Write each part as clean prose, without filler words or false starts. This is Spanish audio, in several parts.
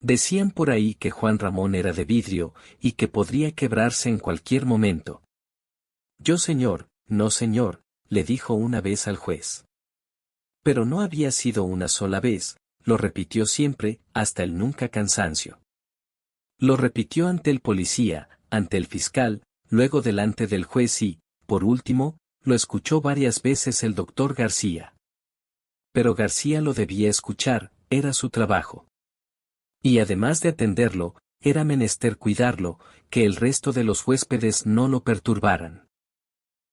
Decían por ahí que Juan Ramón era de vidrio, y que podría quebrarse en cualquier momento. Yo señor, no señor, le dijo una vez al juez. Pero no había sido una sola vez, lo repitió siempre, hasta el nunca cansancio. Lo repitió ante el policía, ante el fiscal, luego delante del juez y, por último, lo escuchó varias veces el doctor García. Pero García lo debía escuchar, era su trabajo. Y además de atenderlo, era menester cuidarlo, que el resto de los huéspedes no lo perturbaran.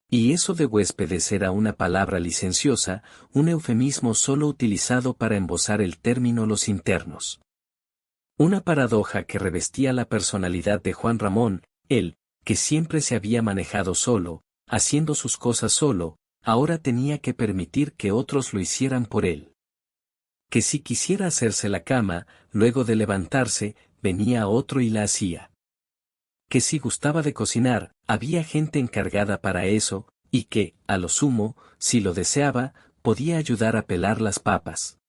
Y eso de huéspedes era una palabra licenciosa, un eufemismo solo utilizado para embosar el término los internos. Una paradoja que revestía la personalidad de Juan Ramón, él, que siempre se había manejado solo, haciendo sus cosas solo, ahora tenía que permitir que otros lo hicieran por él. Que si quisiera hacerse la cama, luego de levantarse, venía otro y la hacía. Que si gustaba de cocinar, había gente encargada para eso, y que, a lo sumo, si lo deseaba, podía ayudar a pelar las papas.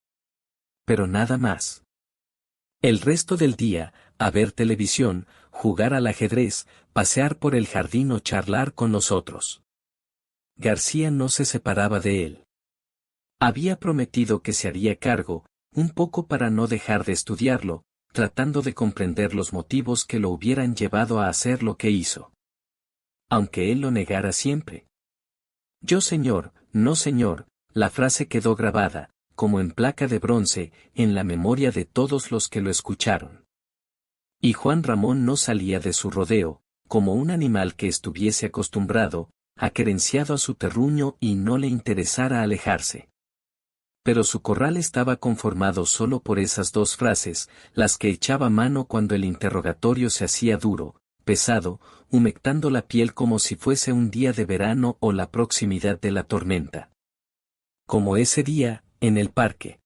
Pero nada más. El resto del día, a ver televisión, jugar al ajedrez, pasear por el jardín o charlar con los otros. García no se separaba de él. Había prometido que se haría cargo, un poco para no dejar de estudiarlo, tratando de comprender los motivos que lo hubieran llevado a hacer lo que hizo. Aunque él lo negara siempre. Yo señor, no señor, la frase quedó grabada, como en placa de bronce, en la memoria de todos los que lo escucharon. Y Juan Ramón no salía de su rodeo, como un animal que estuviese acostumbrado, aquerenciado a su terruño y no le interesara alejarse. Pero su corral estaba conformado solo por esas dos frases, las que echaba mano cuando el interrogatorio se hacía duro, pesado, humectando la piel como si fuese un día de verano o la proximidad de la tormenta. Como ese día, en el parque.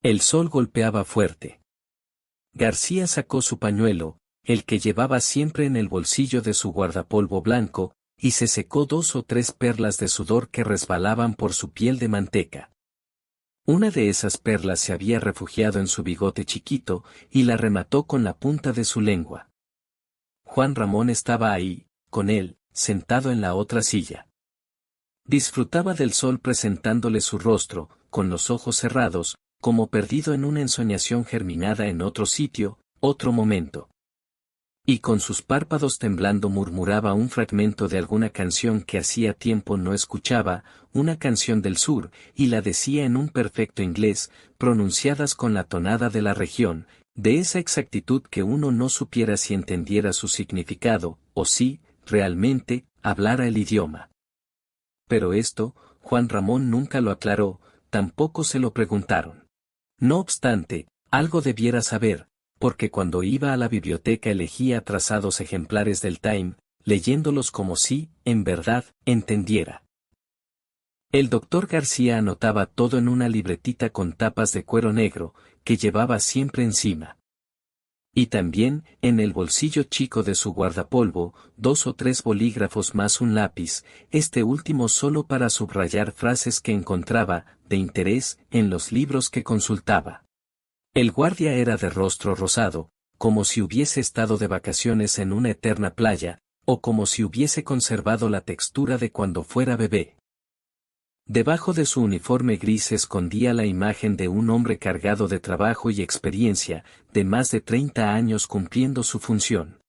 El sol golpeaba fuerte. García sacó su pañuelo, el que llevaba siempre en el bolsillo de su guardapolvo blanco, y se secó 2 o 3 perlas de sudor que resbalaban por su piel de manteca. Una de esas perlas se había refugiado en su bigote chiquito, y la remató con la punta de su lengua. Juan Ramón estaba ahí, con él, sentado en la otra silla. Disfrutaba del sol presentándole su rostro, con los ojos cerrados, como perdido en una ensoñación germinada en otro sitio, otro momento. Y con sus párpados temblando murmuraba un fragmento de alguna canción que hacía tiempo no escuchaba, una canción del sur, y la decía en un perfecto inglés, pronunciadas con la tonada de la región, de esa exactitud que uno no supiera si entendiera su significado, o si, realmente, hablara el idioma. Pero esto, Juan Ramón nunca lo aclaró, tampoco se lo preguntaron. No obstante, algo debiera saber, porque cuando iba a la biblioteca elegía trazados ejemplares del Time, leyéndolos como si, en verdad, entendiera. El doctor García anotaba todo en una libretita con tapas de cuero negro, que llevaba siempre encima. Y también, en el bolsillo chico de su guardapolvo, 2 o 3 bolígrafos más un lápiz, este último solo para subrayar frases que encontraba, de interés, en los libros que consultaba. El guardia era de rostro rosado, como si hubiese estado de vacaciones en una eterna playa, o como si hubiese conservado la textura de cuando fuera bebé. Debajo de su uniforme gris se escondía la imagen de un hombre cargado de trabajo y experiencia, de más de 30 años cumpliendo su función.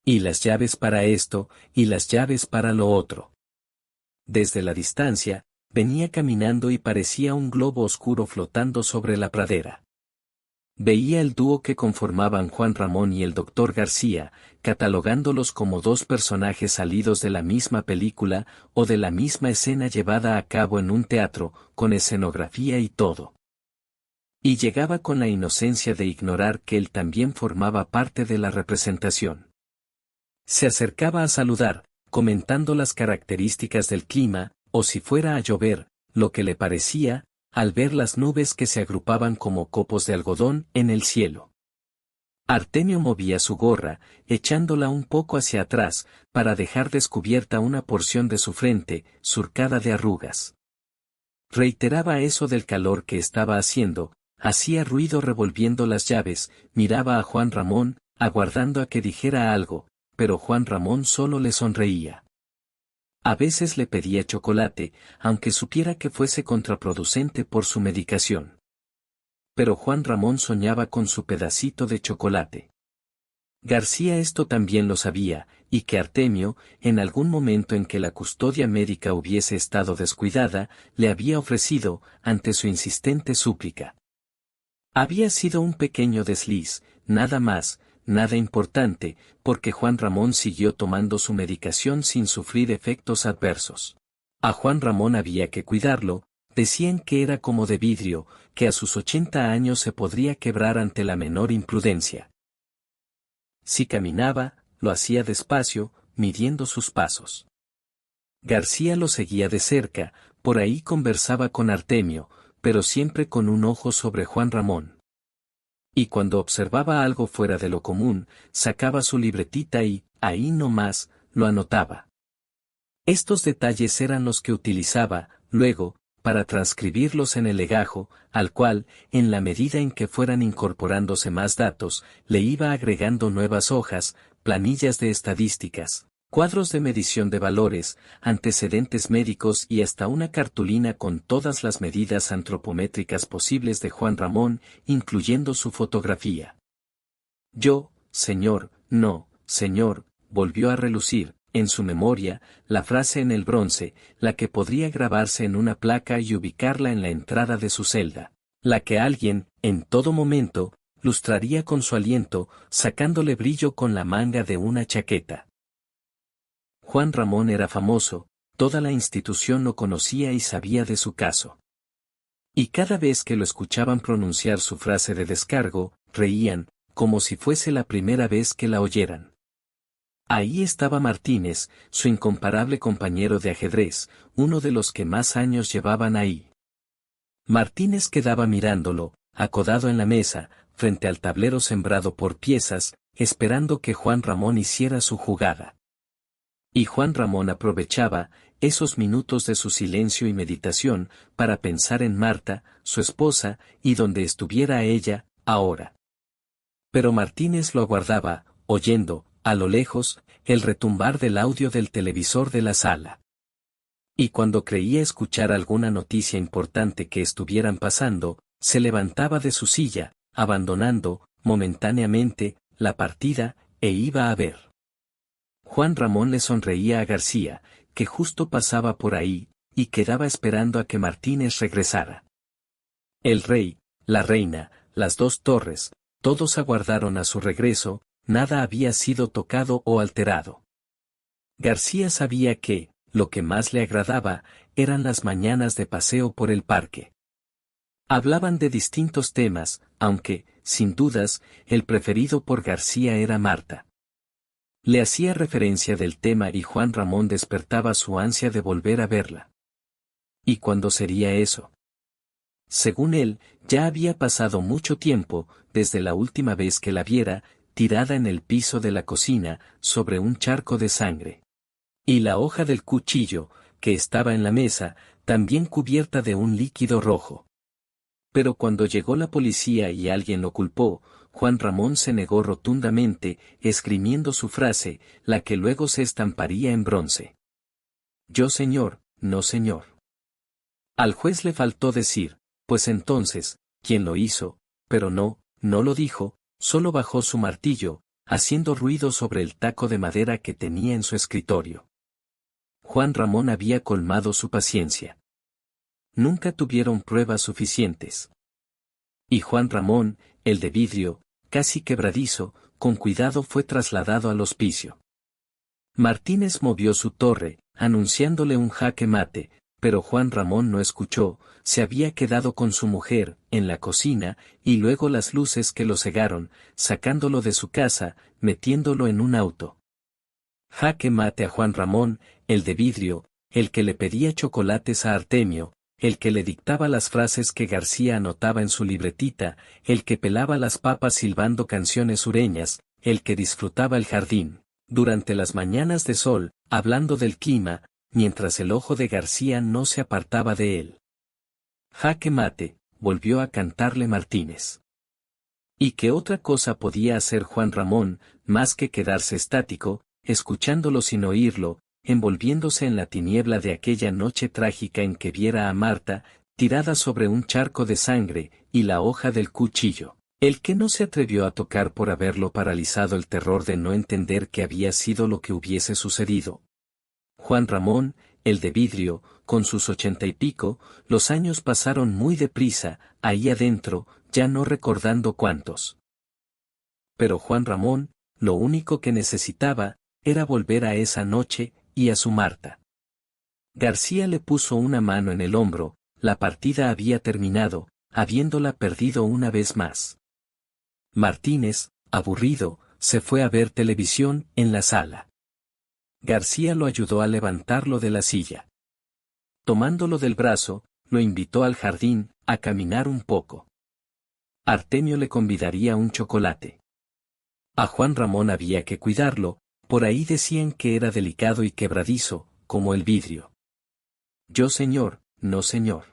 Y las llaves para esto, y las llaves para lo otro. Desde la distancia, venía caminando y parecía un globo oscuro flotando sobre la pradera. Veía el dúo que conformaban Juan Ramón y el doctor García, catalogándolos como 2 personajes salidos de la misma película, o de la misma escena llevada a cabo en un teatro, con escenografía y todo. Y llegaba con la inocencia de ignorar que él también formaba parte de la representación. Se acercaba a saludar, comentando las características del clima, o si fuera a llover, lo que le parecía, al ver las nubes que se agrupaban como copos de algodón en el cielo. Artemio movía su gorra, echándola un poco hacia atrás, para dejar descubierta una porción de su frente, surcada de arrugas. Reiteraba eso del calor que estaba haciendo, Hacía ruido revolviendo las llaves, miraba a Juan Ramón, aguardando a que dijera algo, pero Juan Ramón solo le sonreía. A veces le pedía chocolate, aunque supiera que fuese contraproducente por su medicación. Pero Juan Ramón soñaba con su pedacito de chocolate. García esto también lo sabía, y que Artemio, en algún momento en que la custodia médica hubiese estado descuidada, le había ofrecido, ante su insistente súplica. Había sido un pequeño desliz, nada más, nada importante, porque Juan Ramón siguió tomando su medicación sin sufrir efectos adversos. A Juan Ramón había que cuidarlo, decían que era como de vidrio, que a sus 80 años se podría quebrar ante la menor imprudencia. Si caminaba, lo hacía despacio, midiendo sus pasos. García lo seguía de cerca, por ahí conversaba con Artemio, pero siempre con un ojo sobre Juan Ramón. Y cuando observaba algo fuera de lo común, sacaba su libretita y, ahí nomás, lo anotaba. Estos detalles eran los que utilizaba, luego, para transcribirlos en el legajo, al cual, en la medida en que fueran incorporándose más datos, le iba agregando nuevas hojas, planillas de estadísticas, cuadros de medición de valores, antecedentes médicos y hasta una cartulina con todas las medidas antropométricas posibles de Juan Ramón, incluyendo su fotografía. Yo, señor, no, señor, volvió a relucir, en su memoria, la frase en el bronce, la que podría grabarse en una placa y ubicarla en la entrada de su celda, la que alguien, en todo momento, lustraría con su aliento, sacándole brillo con la manga de una chaqueta. Juan Ramón era famoso, toda la institución lo conocía y sabía de su caso. Y cada vez que lo escuchaban pronunciar su frase de descargo, reían, como si fuese la primera vez que la oyeran. Ahí estaba Martínez, su incomparable compañero de ajedrez, uno de los que más años llevaban ahí. Martínez quedaba mirándolo, acodado en la mesa, frente al tablero sembrado por piezas, esperando que Juan Ramón hiciera su jugada. Y Juan Ramón aprovechaba esos minutos de su silencio y meditación para pensar en Marta, su esposa, y donde estuviera ella, ahora. Pero Martínez lo aguardaba, oyendo, a lo lejos, el retumbar del audio del televisor de la sala. Y cuando creía escuchar alguna noticia importante que estuvieran pasando, se levantaba de su silla, abandonando, momentáneamente, la partida, e iba a ver. Juan Ramón le sonreía a García, que justo pasaba por ahí, y quedaba esperando a que Martínez regresara. El rey, la reina, las dos torres, todos aguardaron a su regreso, nada había sido tocado o alterado. García sabía que, lo que más le agradaba, eran las mañanas de paseo por el parque. Hablaban de distintos temas, aunque, sin dudas, el preferido por García era Marta. Le hacía referencia del tema y Juan Ramón despertaba su ansia de volver a verla. ¿Y cuándo sería eso? Según él, ya había pasado mucho tiempo, desde la última vez que la viera, tirada en el piso de la cocina, sobre un charco de sangre. Y la hoja del cuchillo, que estaba en la mesa, también cubierta de un líquido rojo. Pero cuando llegó la policía y alguien lo culpó, Juan Ramón se negó rotundamente, esgrimiendo su frase, la que luego se estamparía en bronce. Yo señor, no señor. Al juez le faltó decir, pues entonces, ¿quién lo hizo? Pero no lo dijo, solo bajó su martillo, haciendo ruido sobre el taco de madera que tenía en su escritorio. Juan Ramón había colmado su paciencia. Nunca tuvieron pruebas suficientes. Y Juan Ramón, el de vidrio, casi quebradizo, con cuidado fue trasladado al hospicio. Martínez movió su torre, anunciándole un jaque mate, pero Juan Ramón no escuchó, se había quedado con su mujer, en la cocina, y luego las luces que lo cegaron, sacándolo de su casa, metiéndolo en un auto. Jaque mate a Juan Ramón, el de vidrio, el que le pedía chocolates a Artemio, el que le dictaba las frases que García anotaba en su libretita, el que pelaba las papas silbando canciones sureñas, el que disfrutaba el jardín, durante las mañanas de sol, hablando del clima, mientras el ojo de García no se apartaba de él. Jaque mate, volvió a cantarle Martínez. ¿Y qué otra cosa podía hacer Juan Ramón, más que quedarse estático, escuchándolo sin oírlo, envolviéndose en la tiniebla de aquella noche trágica en que viera a Marta, tirada sobre un charco de sangre, y la hoja del cuchillo? El que no se atrevió a tocar por haberlo paralizado el terror de no entender qué había sido lo que hubiese sucedido. Juan Ramón, el de vidrio, con sus 80 y pico, los años pasaron muy deprisa, ahí adentro, ya no recordando cuántos. Pero Juan Ramón, lo único que necesitaba, era volver a esa noche, y a su Marta. García le puso una mano en el hombro, la partida había terminado, habiéndola perdido una vez más. Martínez, aburrido, se fue a ver televisión en la sala. García lo ayudó a levantarlo de la silla. Tomándolo del brazo, lo invitó al jardín, a caminar un poco. Artemio le convidaría un chocolate. A Juan Ramón había que cuidarlo, por ahí decían que era delicado y quebradizo, como el vidrio. Yo señor, no señor.